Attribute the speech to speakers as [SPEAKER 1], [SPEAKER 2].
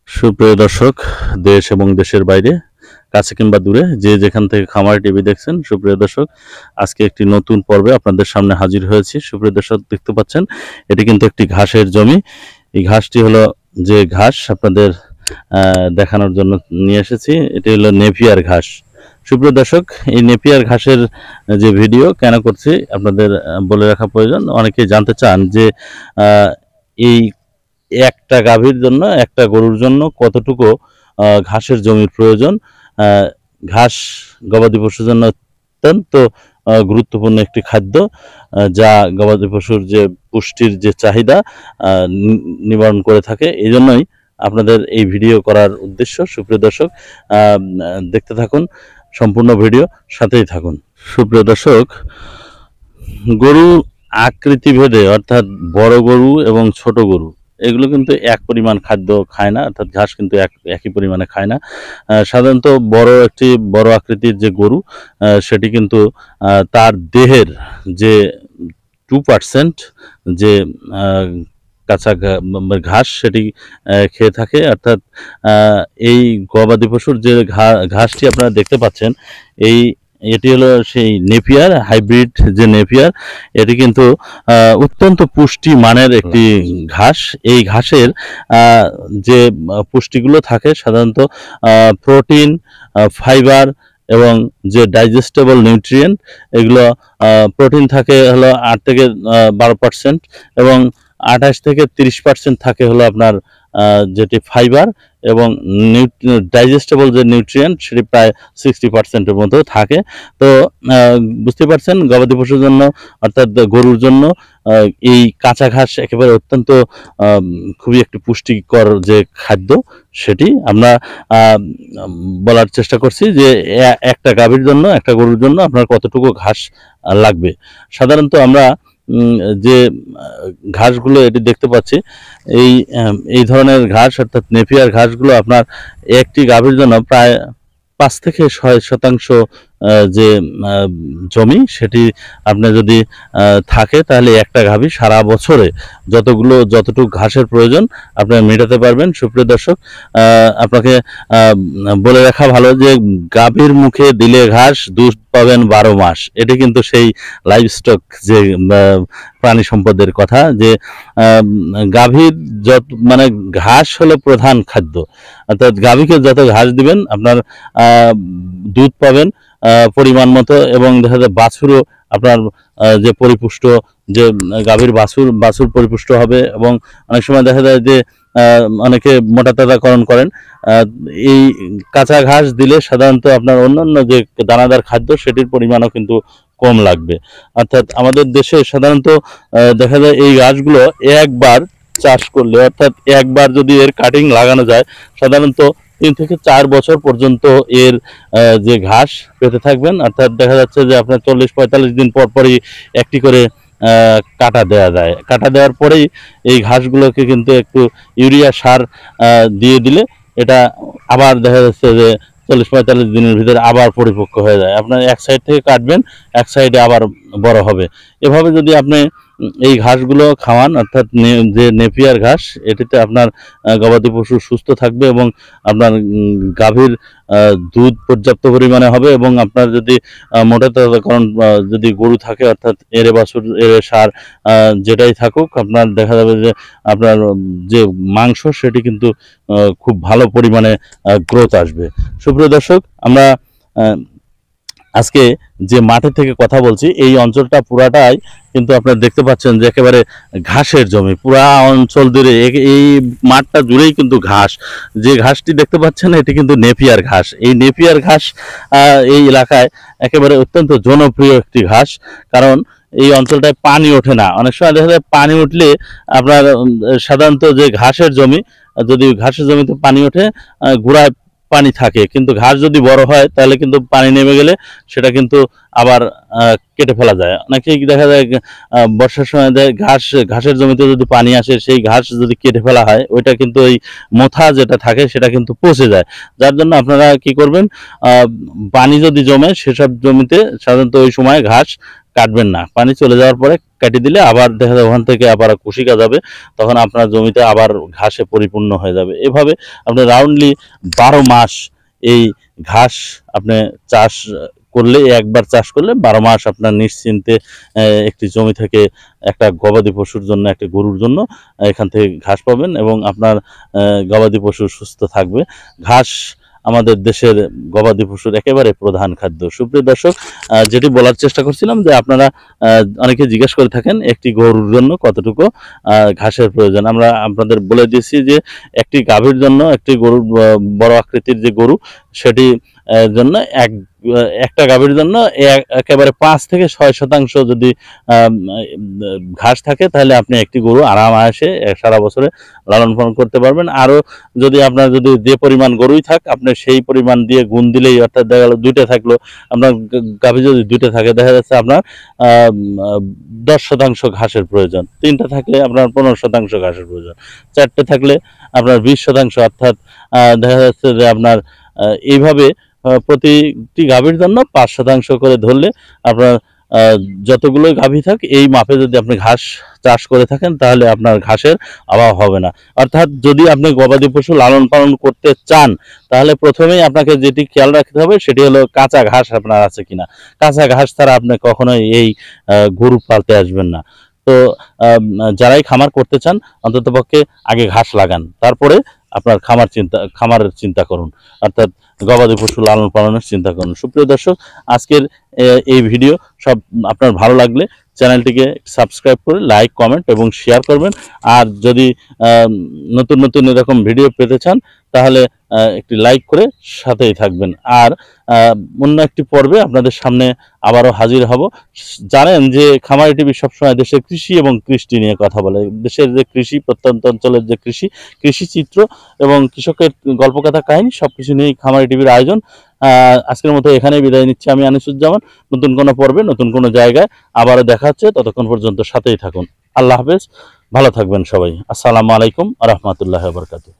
[SPEAKER 1] সুপ্রিয় দর্শক, দেশ এবং দেশের বাইরে, কাছে কিংবা দূরে যে যেখান থেকে খামার টিভি দেখছেন, সুপ্রিয় দর্শক, আজকে একটি নতুন পর্বে আপনাদের সামনে হাজির হয়েছি। সুপ্রিয় দর্শক, দেখতে পাচ্ছেন এটি কিন্তু একটি ঘাসের জমি। এই ঘাসটি হলো যে ঘাস আপনাদের দেখানোর জন্য নিয়ে এসেছি, এটি হলো নেপিয়ার ঘাস। সুপ্রিয় দর্শক, এই নেপিয়ার ঘাসের যে ভিডিও কেন করছি আপনাদের বলে রাখা প্রয়োজন। অনেকেই জানতে চান যে এই একটা গাভীর জন্য, একটা গরুর জন্য কতটুকু ঘাসের জমির প্রয়োজন। ঘাস গবাদি পশুর জন্য অত্যন্ত গুরুত্বপূর্ণ একটি খাদ্য, যা গবাদি পশুর যে পুষ্টির যে চাহিদা নিবারণ করে থাকে। এই জন্যই আপনাদের এই ভিডিও করার উদ্দেশ্য। সুপ্রিয় দর্শক, দেখতে থাকুন সম্পূর্ণ ভিডিও, সাথেই থাকুন। সুপ্রিয় দর্শক, গরু আকৃতি ভেদে, অর্থাৎ বড় গরু এবং ছোট গরু এগুলো কিন্তু এক পরিমাণ খাদ্য খায় না, অর্থাৎ ঘাস কিন্তু একই পরিমাণে খায় না। সাধারণত বড় আকৃতির যে গরু, সেটি কিন্তু তার দেহের যে 2% যে কাঁচা ঘাস সেটি খেয়ে থাকে। অর্থাৎ এই গবাদি পশুর যে ঘাসটি আপনারা দেখতে পাচ্ছেন, এটি হলো সেই নেপিয়ার হাইব্রিড যে নেপিয়ার। এটি কিন্তু অত্যন্ত পুষ্টি মানের একটি ঘাস। এই ঘাসের যে পুষ্টিগুলো থাকে সাধারণত প্রোটিন, ফাইবার এবং যে ডাইজেস্টেবল নিউট্রিয়েন্ট, এগুলো প্রোটিন থাকে হলো 8 থেকে 12% এবং 28 থেকে 30% থাকে হলো আপনার যেটি ফাইবার, এবং ডাইজেস্টেবল যে নিউট্রিয়েন্ট সেটি প্রায় 60%-এর মতো থাকে। তো বুঝতে পারছেন, গবাদি পশুর জন্য অর্থাৎ গরুর জন্য এই কাঁচা ঘাস একেবারে অত্যন্ত খুবই একটি পুষ্টিকর যে খাদ্য, সেটি আমরা বলার চেষ্টা করছি যে একটা গাভীর জন্য, একটা গরুর জন্য আপনার কতটুকু ঘাস লাগবে। সাধারণত আমরা যে ঘাসগুলো এটি দেখতে পাচ্ছি, এই ধরনের ঘাস অর্থাৎ নেপিয়ার ঘাসগুলো আপনার একটি গাভীর জন্য প্রায় 5 থেকে 6% যে জমি, সেটি আপনার যদি থাকে তাহলে একটা গাভী সারা বছরে যতটুকু ঘাসের প্রয়োজন আপনারা মেটাতে পারবেন। সুপ্রিয় দর্শক, আপনাকে বলে রাখা ভালো যে গাভীর মুখে দিলে ঘাস দুধ পাবেন 12 মাস। এটি কিন্তু সেই লাইভস্টক যে প্রাণী সম্পদের কথা, যে গাভীর মানে ঘাস হলো প্রধান খাদ্য। অর্থাৎ গাভীকে যত ঘাস দিবেন আপনার দুধ পাবেন পরিমাণ মতো, এবং দেখা যায় বাছুরও আপনার যে পরিপুষ্ট, যে গাভীর বাছুর পরিপুষ্ট হবে। এবং অনেক সময় দেখা যায় যে অনেকে মোটাতাজাকরণ করেন। এই কাঁচা ঘাস দিলে সাধারণত আপনার অন্যান্য যে দানাদার খাদ্য সেটির পরিমাণও কিন্তু কম লাগবে। অর্থাৎ আমাদের দেশে সাধারণত দেখা যায় এই ঘাসগুলো একবার চাষ করলে, অর্থাৎ একবার যদি এর কাটিং লাগানো যায়, সাধারণত 3 থেকে 4 বছর পর্যন্ত এর যে ঘাস পেতে থাকবেন। অর্থাৎ দেখা যাচ্ছে যে আপনার 40-45 দিন পর পরই একটি করে কাটা দেওয়া যায়। কাটা দেওয়ার পরেই এই ঘাসগুলোকে কিন্তু একটু ইউরিয়া সার দিয়ে দিলে এটা আবার দেখা যাচ্ছে যে 40-45 দিনের ভিতরে আবার পরিপক্ক হয়ে যায়। আপনার এক সাইড থেকে কাটবেন, এক সাইডে আবার বড় হবে। এভাবে যদি আপনি এই ঘাসগুলো খাওয়ান, অর্থাৎ যে নেপিয়ার ঘাস, এটিতে আপনার গবাদি পশু সুস্থ থাকবে এবং আপনার গাভীর দুধ পর্যাপ্ত পরিমাণে হবে। এবং আপনার যদি মোটাতাজাকরণ যদি গরু থাকে, অর্থাৎ এরে বাছুর, এরে সার যেটাই থাকুক, আপনার দেখা যাবে যে আপনার যে মাংস সেটি কিন্তু খুব ভালো পরিমাণে গ্রোথ আসবে। সুপ্রিয় দর্শক, আমরা আজকে যে মাঠে থেকে কথা বলছি, এই অঞ্চলটা পুরাটাই কিন্তু আপনারা দেখতে পাচ্ছেন যে একেবারে ঘাসের জমি। পুরা অঞ্চল জুড়ে, এই মাঠটা জুড়েই কিন্তু ঘাস। যে ঘাসটি দেখতে পাচ্ছেন এটি কিন্তু নেপিয়ার ঘাস। এই নেপিয়ার ঘাস এই এলাকায় একেবারে অত্যন্ত জনপ্রিয় একটি ঘাস, কারণ এই অঞ্চলটায় পানি ওঠে না। অনেক সময় দেখা যায় পানি উঠলে আপনার সাধারণত যে ঘাসের জমি, যদি ঘাসের জমিতে পানি ওঠে গোড়ায় পানি থাকে, কিন্তু ঘাস যদি বড় হয় তাহলে কিন্তু পানি নেমে গেলে সেটা কিন্তু আবার কেটে ফেলা যায়। অনেকেই দেখা যায় বর্ষার সময় ঘাসের জমিতে যদি পানি আসে, সেই ঘাস যদি কেটে ফেলা হয়, ওইটা কিন্তু ওই মোথা যেটা থাকে সেটা কিন্তু পচে যায়। যার জন্য আপনারা কি করবেন, পানি যদি জমে সেসব জমিতে সাধারণত ওই সময় ঘাস কাটবেন না, পানি চলে যাওয়ার পরে কেটে দিলে আবার দেখা যায় ওখান থেকে আবার কুশিকা যাবে, তখন আপনার জমিতে আবার ঘাসে পরিপূর্ণ হয়ে যাবে। এভাবে আপনি রাউন্ডলি 12 মাস এই ঘাস আপনি চাষ করলে, একবার চাষ করলে 12 মাস আপনার নিশ্চিন্তে একটি জমি থেকে একটা গবাদি পশুর জন্য, একটা গরুর জন্য এখান থেকে ঘাস পাবেন এবং আপনার গবাদি পশু সুস্থ থাকবে। ঘাস আমাদের দেশের গবাদি পশুর একেবারে প্রধান খাদ্য। সুপ্রিয় দর্শক, যেটি বলার চেষ্টা করছিলাম যে আপনারা অনেকে জিজ্ঞেস করে থাকেন একটি গরুর জন্য কতটুকু ঘাসের প্রয়োজন। আমরা আপনাদের বলে দিয়েছি যে একটি গাভীর জন্য, একটি গরুর বড় আকৃতির যে গরু, সেটি জন্য একটা গাভীর জন্য একেবারে 5 থেকে 6% যদি ঘাস থাকে, তাহলে আপনি একটি গরু আরামায়েসে সারা বছরে লালন পালন করতে পারবেন। আরও যদি আপনার যদি যে পরিমাণ গরুই থাক, আপনি সেই পরিমাণ দিয়ে গুণ দিলেই, অর্থাৎ দেখা গেল 2টা থাকলো, আপনার গাভী যদি 2টা থাকে, দেখা যাচ্ছে আপনার 10% ঘাসের প্রয়োজন। 3টা থাকলে আপনার 15% ঘাসের প্রয়োজন। 4টে থাকলে আপনার 20%, অর্থাৎ দেখা যাচ্ছে যে আপনার এইভাবে প্রতিটি গাভীর জন্য 5% করে ধরলে আপনার যতগুলো গাভী থাক এই মাপে যদি আপনি ঘাস চাষ করে থাকেন, তাহলে আপনার ঘাসের অভাব হবে না। অর্থাৎ যদি আপনি গবাদি পশু লালন পালন করতে চান, তাহলে প্রথমেই আপনাকে যেটি খেয়াল রাখতে হবে সেটি হলো কাঁচা ঘাস আপনার আছে কিনা। কাঁচা ঘাস ছাড়া আপনি কখনোই এই গরু পালতে আসবেন না। তো যারাই খামার করতে চান, অন্ততপক্ষে আগে ঘাস লাগান, তারপরে আপনার খামারের চিন্তা করুন, অর্থাৎ গবাদি পশু লালন পালনের চিন্তা করুন। সুপ্রিয় দর্শক, আজকের এই ভিডিও সব আপনার ভালো লাগলে চ্যানেলটিকে সাবস্ক্রাইব করে লাইক, কমেন্ট এবং শেয়ার করবেন। আর যদি নতুন নতুন এরকম ভিডিও পেতে চান, তাহলে একটি লাইক করে সাথেই থাকবেন। আর অন্য একটি পর্বে আপনাদের সামনে আবারও হাজির হব। জানেন যে খামারি টিভি সবসময় দেশের কৃষি এবং কৃষ্টি নিয়ে কথা বলে। দেশের যে কৃষি, প্রত্যন্ত অঞ্চলের যে কৃষি চিত্র এবং কৃষকের গল্পকথা কাহিনী সবকিছু নিয়েই খামারি টিভির আয়োজন। আজকের মতো এখানেই বিদায় নিচ্ছি আমি, আনিসুজ্জামান। নতুন কোনো পর্বে, নতুন কোনো জায়গায় আবারও দেখা হচ্ছে। ততক্ষণ পর্যন্ত সাথেই থাকুন। আল্লাহ হাফেজ, ভালো থাকবেন সবাই। আসসালামু আলাইকুম ওয়া রাহমাতুল্লাহি ওয়া বারাকাতুহু।